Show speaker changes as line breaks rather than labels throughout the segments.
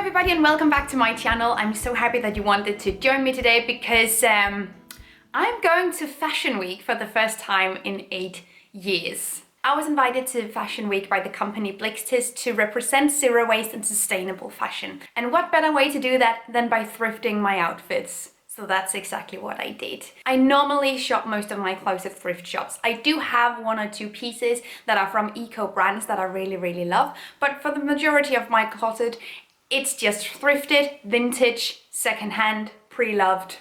everybody and welcome back to my channel. I'm so happy that you wanted to join me today because I'm going to Fashion Week for the first time in 8 years. I was invited to Fashion Week by the company Blixtis to represent zero waste and sustainable fashion. And what better way to do that than by thrifting my outfits? So that's exactly what I did. I normally shop most of my clothes at thrift shops. I do have one or two pieces that are from eco brands that I really love, but for the majority of my closet, it's just thrifted, vintage, secondhand, pre-loved.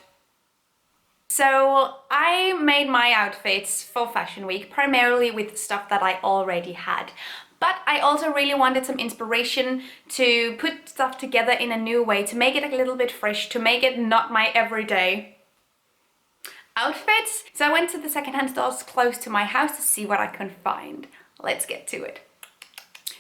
So I made my outfits for Fashion Week primarily with stuff that I already had. But I also really wanted some inspiration to put stuff together in a new way, to make it a little bit fresh, to make it not my everyday outfits. So I went to the secondhand stores close to my house to see what I could find. Let's get to it.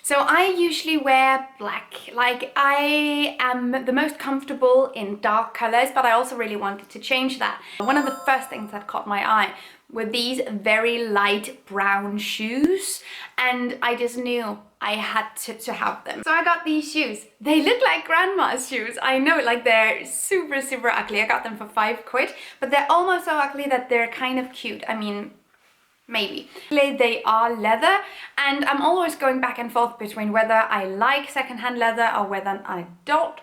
So I usually wear black, like I am the most comfortable in dark colors, but I also really wanted to change that. One of the first things that caught my eye were these very light brown shoes, and I just knew I had to have them. So I got these shoes. They look like grandma's shoes. I know, like they're super ugly. I got them for £5, but they're almost so ugly that they're kind of cute. I mean, maybe. They are leather, and I'm always going back and forth between whether I like secondhand leather or whether I don't.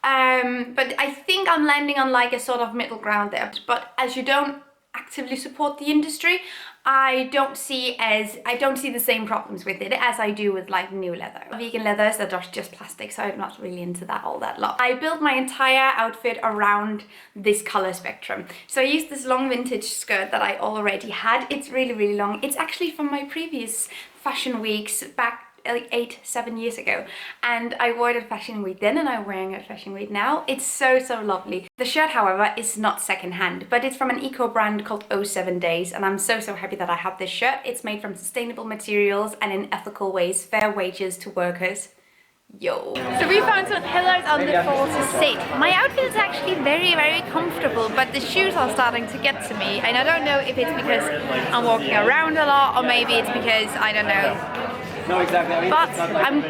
But I think I'm landing on like a sort of middle ground there. But as you don't actively support the industry, I don't see the same problems with it as I do with like new leather. Vegan leathers that are just plastic, so I'm not really into that all that lot. I built my entire outfit around this color spectrum. So I used this long vintage skirt that I already had. It's really long. It's actually from my previous Fashion Weeks back like 8-7 years ago, and I wore it at Fashion Week then and I'm wearing it at Fashion Week now. It's so lovely. The shirt, however, is not secondhand, but it's from an eco brand called 07 Days, and I'm so happy that I have this shirt. It's made from sustainable materials and in ethical ways, fair wages to workers. Yo. So we found some pillows on the floor to sit. My outfit is actually very comfortable, but the shoes are starting to get to me, and I don't know if it's because I'm walking around a lot or maybe it's because, I don't know.
No, exactly.
But I'm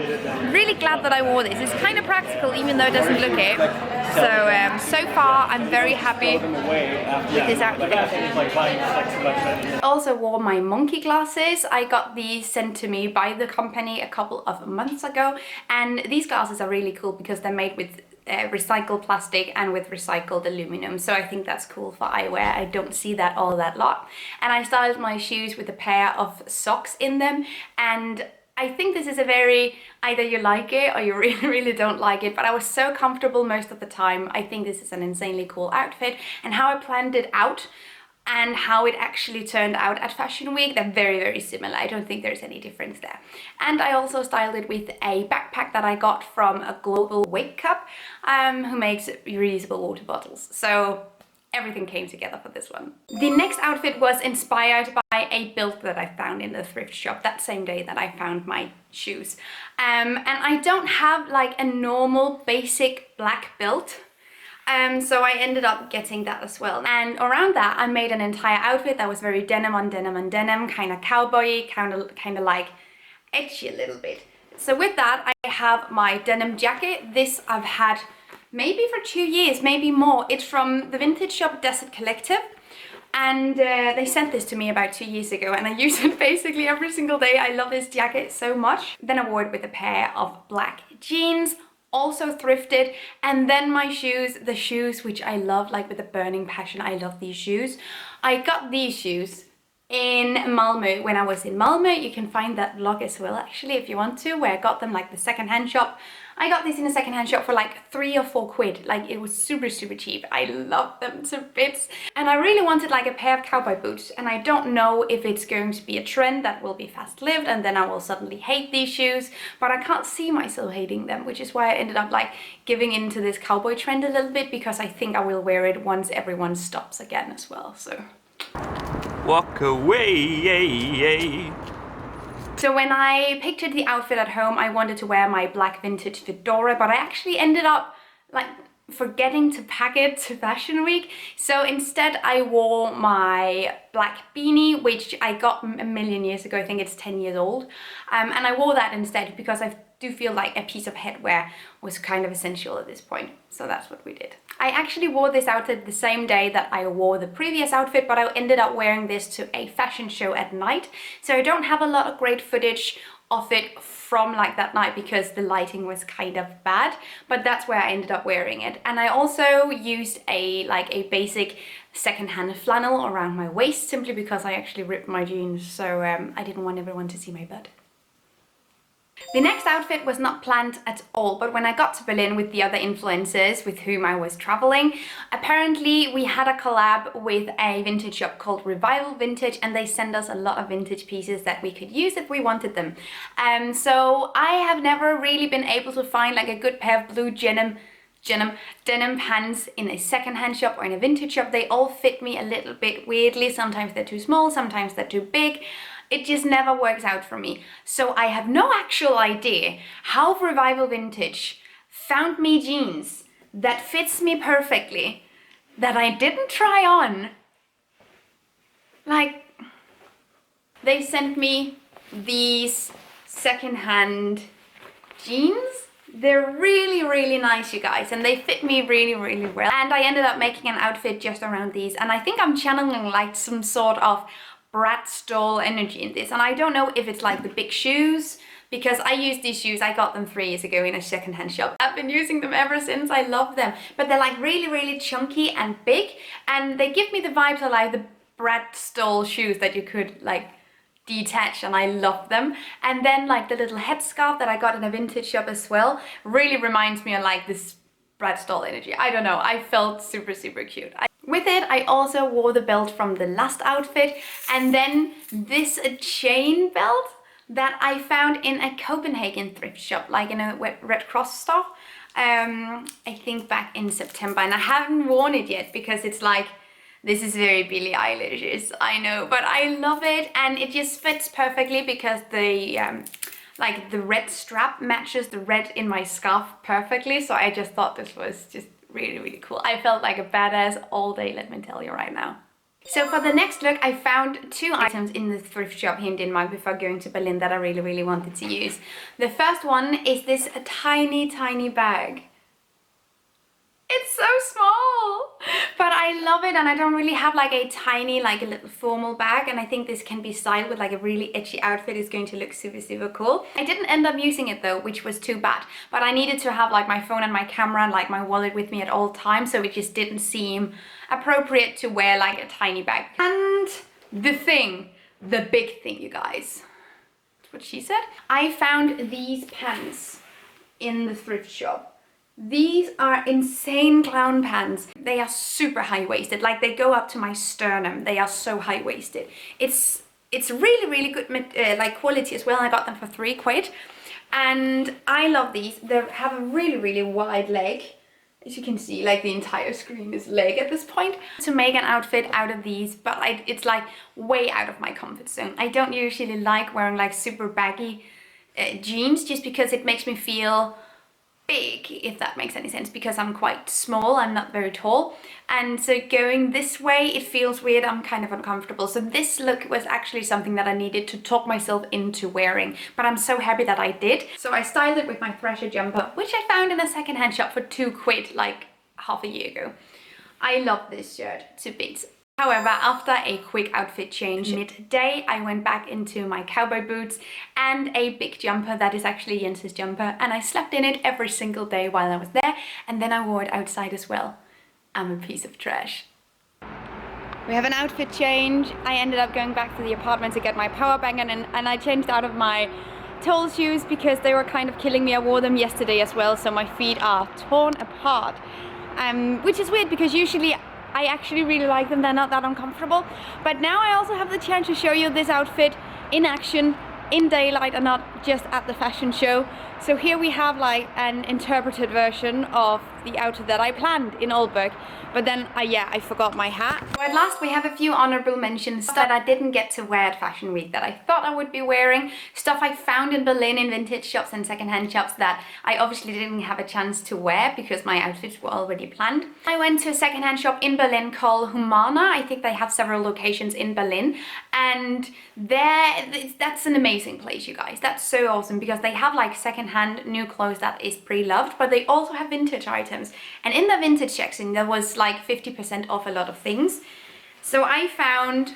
really glad that I wore this. It's kind of practical even though it doesn't look it. So far I'm very happy with this outfit. I also wore my monkey glasses. I got these sent to me by the company a couple of months ago, and these glasses are really cool because they're made with recycled plastic and with recycled aluminum, so I think that's cool for eyewear. I don't see that all that lot. And I styled my shoes with a pair of socks in them, and I think this is a very, either you like it or you really don't like it, but I was so comfortable most of the time. I think this is an insanely cool outfit, and how I planned it out and how it actually turned out at Fashion Week, they're very similar. I don't think there's any difference there. And I also styled it with a backpack that I got from a global wake cup who makes reusable water bottles. So everything came together for this one. The next outfit was inspired by a belt that I found in the thrift shop that same day that I found my shoes. And I don't have like a normal basic black belt. So I ended up getting that as well. And around that, I made an entire outfit that was very denim on denim, kind of cowboy-y, kind of like edgy a little bit. So with that, I have my denim jacket. This I've had maybe for 2 years, maybe more. It's from the vintage shop Desert Collective, and they sent this to me about 2 years ago, and I use it basically every single day. I love this jacket so much. Then I wore it with a pair of black jeans, also thrifted, and then my shoes, the shoes which I love, like with a burning passion. I love these shoes. I got these shoes in Malmö when I was in Malmö. You can find that vlog as well actually if you want to, where I got them, like the secondhand shop. I got this in a secondhand shop for like 3 or 4 quid. Like it was super cheap. I love them to bits. And I really wanted like a pair of cowboy boots, and I don't know if it's going to be a trend that will be fast-lived and then I will suddenly hate these shoes, but I can't see myself hating them, which is why I ended up like giving into this cowboy trend a little bit, because I think I will wear it once everyone stops again as well. So
walk away.
So when I pictured the outfit at home, I wanted to wear my black vintage fedora, but I actually ended up like forgetting to pack it to Fashion Week. So instead I wore my black beanie, which I got a million years ago. I think it's 10 years old. And I wore that instead because I do feel like a piece of headwear was kind of essential at this point. So that's what we did. I actually wore this outfit the same day that I wore the previous outfit, but I ended up wearing this to a fashion show at night. So I don't have a lot of great footage of it from like that night because the lighting was kind of bad, but that's where I ended up wearing it. And I also used a basic secondhand flannel around my waist simply because I actually ripped my jeans, so I didn't want everyone to see my butt. The next outfit was not planned at all, but when I got to Berlin with the other influencers with whom I was traveling, apparently we had a collab with a vintage shop called Revival Vintage, and they send us a lot of vintage pieces that we could use if we wanted them. So I have never really been able to find like a good pair of blue denim pants in a secondhand shop or in a vintage shop. They all fit me a little bit weirdly. Sometimes they're too small, sometimes they're too big. It just never works out for me. So I have no actual idea how Revival Vintage found me jeans that fits me perfectly, that I didn't try on. Like, they sent me these secondhand jeans. They're really, really nice, you guys, and they fit me really, really well. And I ended up making an outfit just around these, and I think I'm channeling like some sort of Brad Stoll energy in this. And I don't know if it's like the big shoes, because I used these shoes, I got them 3 years ago in a secondhand shop. I've been using them ever since, I love them. But they're like really, really chunky and big, and they give me the vibes of like the Brad Stoll shoes that you could like detach, and I love them. And then like the little headscarf that I got in a vintage shop as well really reminds me of like this Brad Stoll energy. I don't know, I felt super, super cute. With it, I also wore the belt from the last outfit, and then this chain belt that I found in a Copenhagen thrift shop, like in a Red Cross store, I think back in September, and I haven't worn it yet because it's like, this is very Billie Eilish, I know, but I love it, and it just fits perfectly because the like the red strap matches the red in my scarf perfectly, so I just thought this was just really, really cool. I felt like a badass all day, let me tell you right now. So for the next look, I found 2 items in the thrift shop here in Denmark before going to Berlin that I really, really wanted to use. The first one is this tiny, tiny bag. It's so small, but I love it, and I don't really have like a tiny, like a little formal bag, and I think this can be styled with like a really edgy outfit. It's going to look super, super cool. I didn't end up using it though, which was too bad, but I needed to have like my phone and my camera and like my wallet with me at all times, so it just didn't seem appropriate to wear like a tiny bag. And the big thing, you guys, that's what she said. I found these pants in the thrift shop. These are insane clown pants. They are super high-waisted, like they go up to my sternum. They are so high-waisted. It's really, really good like quality as well. I got them for 3 quid, and I love these. They have a really, really wide leg. As you can see, like the entire screen is leg at this point. To make an outfit out of these, but it's like way out of my comfort zone. I don't usually like wearing like super baggy jeans, just because it makes me feel big, if that makes any sense, because I'm quite small, I'm not very tall, and so going this way it feels weird, I'm kind of uncomfortable. So this look was actually something that I needed to talk myself into wearing, but I'm so happy that I did. So I styled it with my Thrasher jumper, which I found in a secondhand shop for 2 quid like half a year ago. I love this shirt to bits. However, after a quick outfit change midday, I went back into my cowboy boots and a big jumper that is actually Jens's jumper, and I slept in it every single day while I was there, and then I wore it outside as well. I'm a piece of trash. We have an outfit change. I ended up going back to the apartment to get my power bank, and I changed out of my tall shoes because they were kind of killing me. I wore them yesterday as well, so my feet are torn apart, which is weird because usually I actually really like them. They're not that uncomfortable. But now I also have the chance to show you this outfit in action, in daylight, and not just at the fashion show. So here we have like an interpreted version of the outfit that I planned in Aalborg. But then, I forgot my hat. So at last we have a few honorable mentions that I didn't get to wear at Fashion Week that I thought I would be wearing. Stuff I found in Berlin in vintage shops and secondhand shops that I obviously didn't have a chance to wear because my outfits were already planned. I went to a secondhand shop in Berlin called Humana. I think they have several locations in Berlin. And that's an amazing place, you guys. That's so awesome because they have like secondhand new clothes that is pre-loved, but they also have vintage items. And in the vintage section, there was like 50% off a lot of things. So I found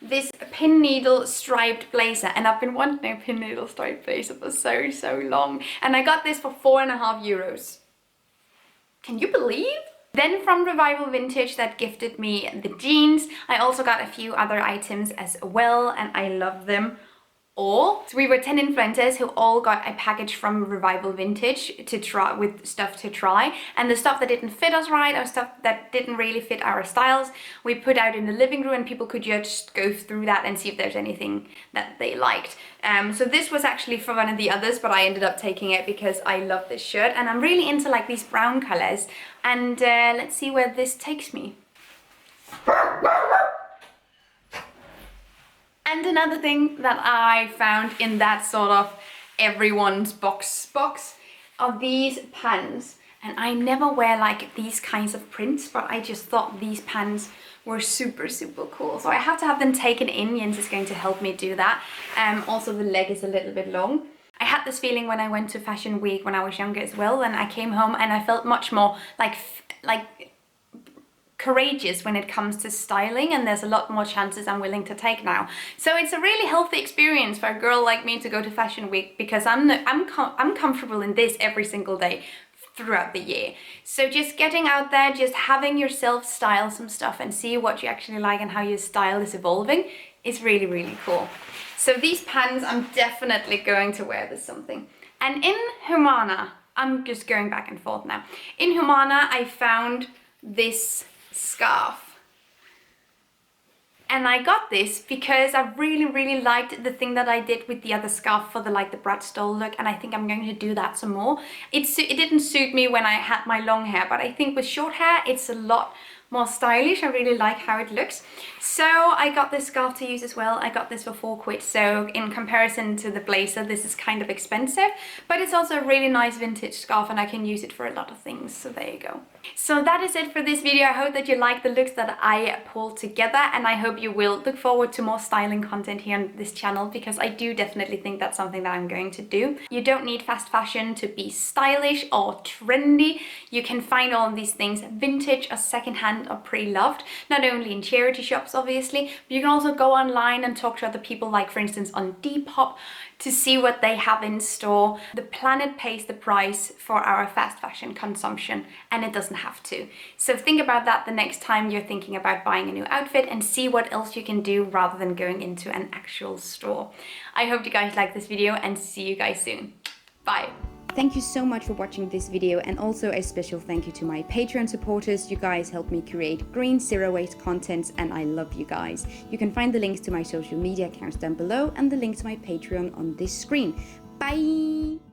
this pin needle striped blazer, and I've been wanting a pin needle striped blazer for so long. And I got this for €4.50. Can you believe? Then from Revival Vintage that gifted me the jeans, I also got a few other items as well, and I love them all. So we were 10 influencers who all got a package from Revival Vintage to try, with stuff to try, and the stuff that didn't fit us right, or stuff that didn't really fit our styles, we put out in the living room and people could just go through that and see if there's anything that they liked. So this was actually for one of the others, but I ended up taking it because I love this shirt and I'm really into like these brown colors. And let's see where this takes me. And another thing that I found in that sort of everyone's box are these pants. And I never wear like these kinds of prints, but I just thought these pants were super cool. So I have to have them taken in. Jens is going to help me do that. Also the leg is a little bit long. I had this feeling when I went to Fashion Week when I was younger as well, and I came home and I felt much more like courageous when it comes to styling, and there's a lot more chances I'm willing to take now. So it's a really healthy experience for a girl like me to go to Fashion Week, because I'm comfortable in this every single day throughout the year. So just getting out there, just having yourself style some stuff and see what you actually like and how your style is evolving is really cool. So these pants, I'm definitely going to wear this something. And in Humana, I'm just going back and forth now. In Humana, I found this scarf. And I got this because I really liked the thing that I did with the other scarf for the Brat Stoll look, and I think I'm going to do that some more. It didn't suit me when I had my long hair, but I think with short hair it's a lot more stylish. I really like how it looks. So I got this scarf to use as well. I got this for £4, so in comparison to the blazer, this is kind of expensive, but it's also a really nice vintage scarf and I can use it for a lot of things. So there you go. So that is it for this video. I hope that you like the looks that I pulled together, and I hope you will look forward to more styling content here on this channel, because I do definitely think that's something that I'm going to do. You don't need fast fashion to be stylish or trendy. You can find all of these things vintage or secondhand or pre-loved, not only in charity shops obviously, but you can also go online and talk to other people, like for instance on Depop, to see what they have in store. The planet pays the price for our fast fashion consumption, and it doesn't have to. So think about that the next time you're thinking about buying a new outfit, and see what else you can do rather than going into an actual store. I hope you guys like this video, and see you guys soon. Bye. Thank you so much for watching this video, and also a special thank you to my Patreon supporters. You guys help me create green, zero-waste content, and I love you guys. You can find the links to my social media accounts down below and the link to my Patreon on this screen. Bye!